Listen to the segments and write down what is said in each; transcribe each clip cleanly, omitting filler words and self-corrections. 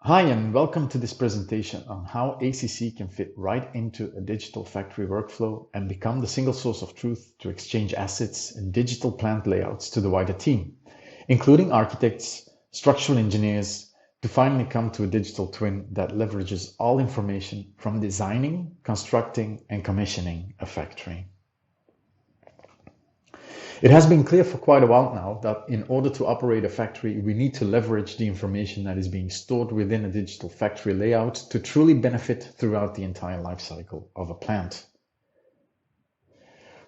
Hi, and welcome to this presentation on how ACC can fit right into a digital factory workflow and become the single source of truth to exchange assets and digital plant layouts to the wider team, including architects, structural engineers, to finally come to a digital twin that leverages all information from designing, constructing, and commissioning a factory. It has been clear for quite a while now that in order to operate a factory, we need to leverage the information that is being stored within a digital factory layout to truly benefit throughout the entire life cycle of a plant.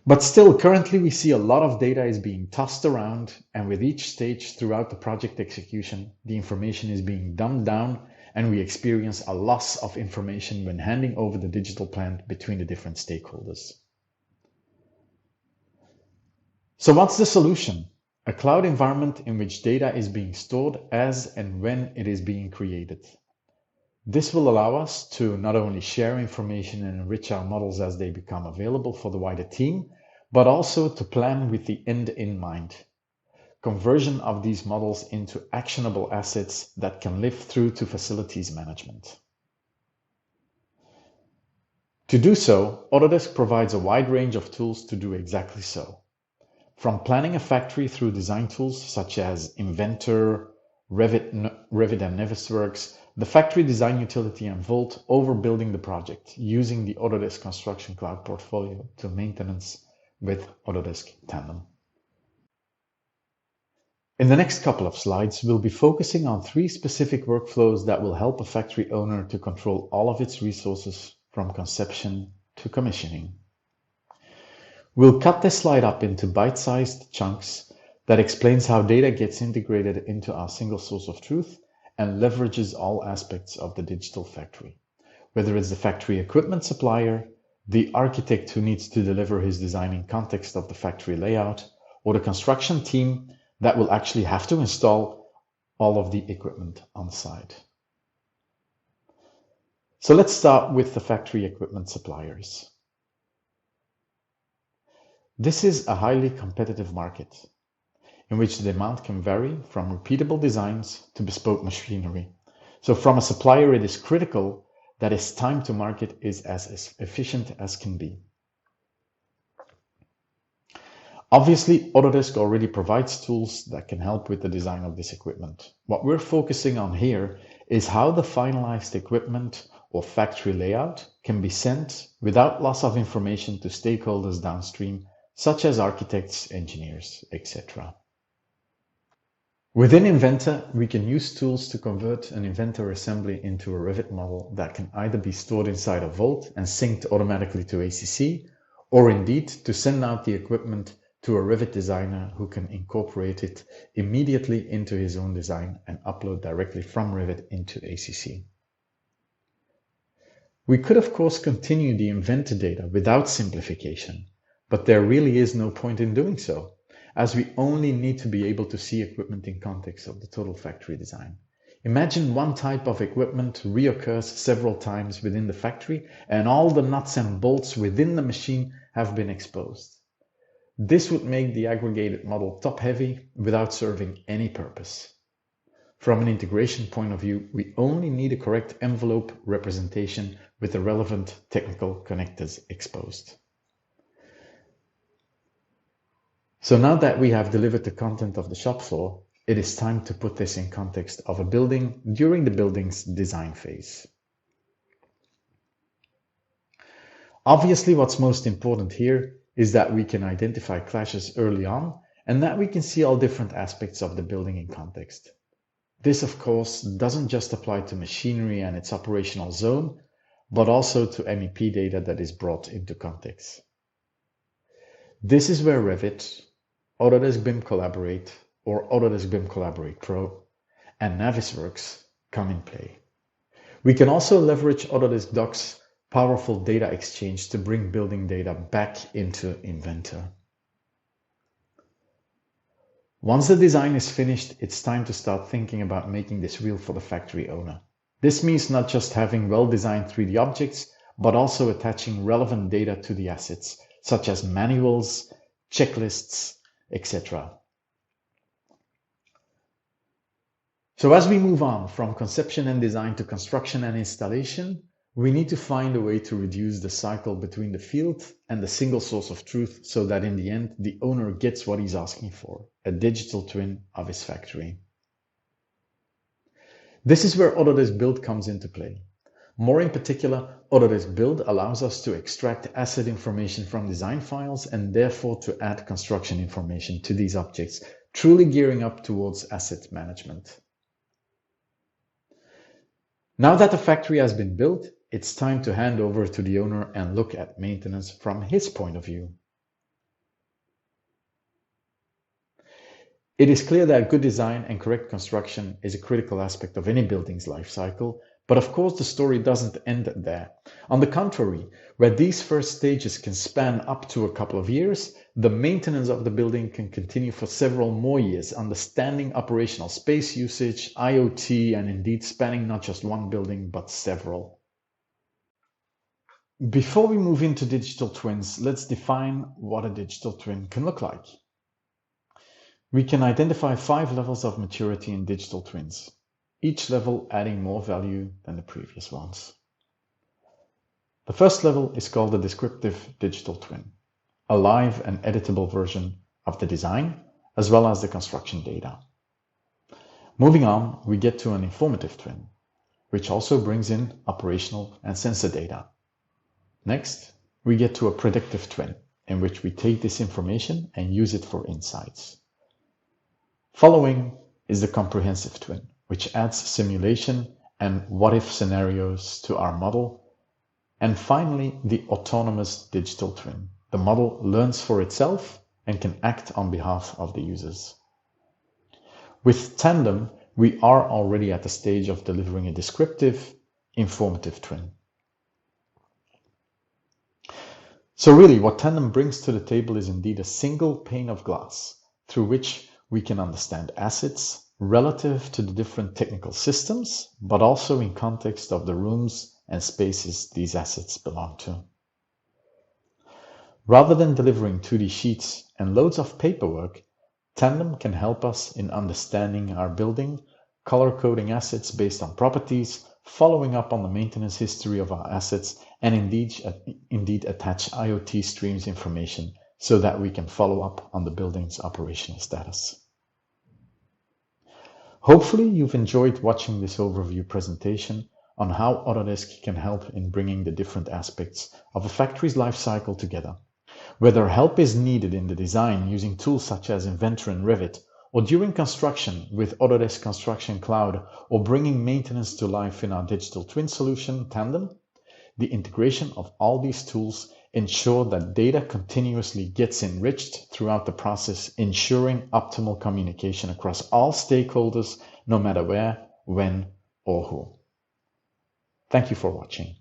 But still, currently we see a lot of data is being tossed around, and with each stage throughout the project execution, the information is being dumbed down, and we experience a loss of information when handing over the digital plant between the different stakeholders. So what's the solution? A cloud environment in which data is being stored as and when it is being created. This will allow us to not only share information and enrich our models as they become available for the wider team, but also to plan with the end in mind. Conversion of these models into actionable assets that can live through to facilities management. To do so, Autodesk provides a wide range of tools to do exactly so. From planning a factory through design tools such as Inventor, Revit and Navisworks, the factory design utility and Volt, over building the project using the Autodesk Construction Cloud portfolio to maintenance with Autodesk Tandem. In the next couple of slides, we'll be focusing on 3 specific workflows that will help a factory owner to control all of its resources from conception to commissioning. We'll cut this slide up into bite-sized chunks that explains how data gets integrated into our single source of truth and leverages all aspects of the digital factory, whether it's the factory equipment supplier, the architect who needs to deliver his design in context of the factory layout, or the construction team that will actually have to install all of the equipment on site. So let's start with the factory equipment suppliers. This is a highly competitive market in which the demand can vary from repeatable designs to bespoke machinery. So from a supplier, it is critical that his time to market is as efficient as can be. Obviously, Autodesk already provides tools that can help with the design of this equipment. What we're focusing on here is how the finalized equipment or factory layout can be sent without loss of information to stakeholders downstream, such as architects, engineers, etc. Within Inventor, we can use tools to convert an Inventor assembly into a Revit model that can either be stored inside a Vault and synced automatically to ACC, or indeed to send out the equipment to a Revit designer who can incorporate it immediately into his own design and upload directly from Revit into ACC. We could of course continue the Inventor data without simplification, but there really is no point in doing so, as we only need to be able to see equipment in context of the total factory design. Imagine one type of equipment reoccurs several times within the factory and all the nuts and bolts within the machine have been exposed. This would make the aggregated model top-heavy without serving any purpose. From an integration point of view, we only need a correct envelope representation with the relevant technical connectors exposed. So now that we have delivered the content of the shop floor, it is time to put this in context of a building during the building's design phase. Obviously, what's most important here is that we can identify clashes early on and that we can see all different aspects of the building in context. This, of course, doesn't just apply to machinery and its operational zone, but also to MEP data that is brought into context. This is where Revit, Autodesk BIM Collaborate or Autodesk BIM Collaborate Pro and Navisworks come in play. We can also leverage Autodesk Docs' powerful data exchange to bring building data back into Inventor. Once the design is finished, it's time to start thinking about making this real for the factory owner. This means not just having well-designed 3D objects, but also attaching relevant data to the assets, such as manuals, checklists, etc. So as we move on from conception and design to construction and installation, we need to find a way to reduce the cycle between the field and the single source of truth so that in the end, the owner gets what he's asking for, a digital twin of his factory. This is where Autodesk Build comes into play. More in particular, Autodesk Build allows us to extract asset information from design files and therefore to add construction information to these objects, truly gearing up towards asset management. Now that the factory has been built, it's time to hand over to the owner and look at maintenance from his point of view. It is clear that good design and correct construction is a critical aspect of any building's life cycle, but of course the story doesn't end there. On the contrary, where these first stages can span up to a couple of years, the maintenance of the building can continue for several more years, understanding operational space usage, IoT, and indeed spanning not just one building, but several. Before we move into digital twins, let's define what a digital twin can look like. We can identify 5 levels of maturity in digital twins, each level adding more value than the previous ones. The first level is called the descriptive digital twin, a live and editable version of the design as well as the construction data. Moving on, we get to an informative twin, which also brings in operational and sensor data. Next, we get to a predictive twin, in which we take this information and use it for insights. Following is the comprehensive twin, which adds simulation and what-if scenarios to our model. And finally, the autonomous digital twin. The model learns for itself and can act on behalf of the users. With Tandem, we are already at the stage of delivering a descriptive, informative twin. So really, what Tandem brings to the table is indeed a single pane of glass through which we can understand assets relative to the different technical systems, but also in context of the rooms and spaces these assets belong to. Rather than delivering 2D sheets and loads of paperwork, Tandem can help us in understanding our building, color-coding assets based on properties, following up on the maintenance history of our assets, and indeed attach IoT streams information so that we can follow up on the building's operational status. Hopefully you've enjoyed watching this overview presentation on how Autodesk can help in bringing the different aspects of a factory's life cycle together. Whether help is needed in the design using tools such as Inventor and Revit, or during construction with Autodesk Construction Cloud, or bringing maintenance to life in our digital twin solution, Tandem, the integration of all these tools ensure that data continuously gets enriched throughout the process, ensuring optimal communication across all stakeholders, no matter where, when, or who. Thank you for watching.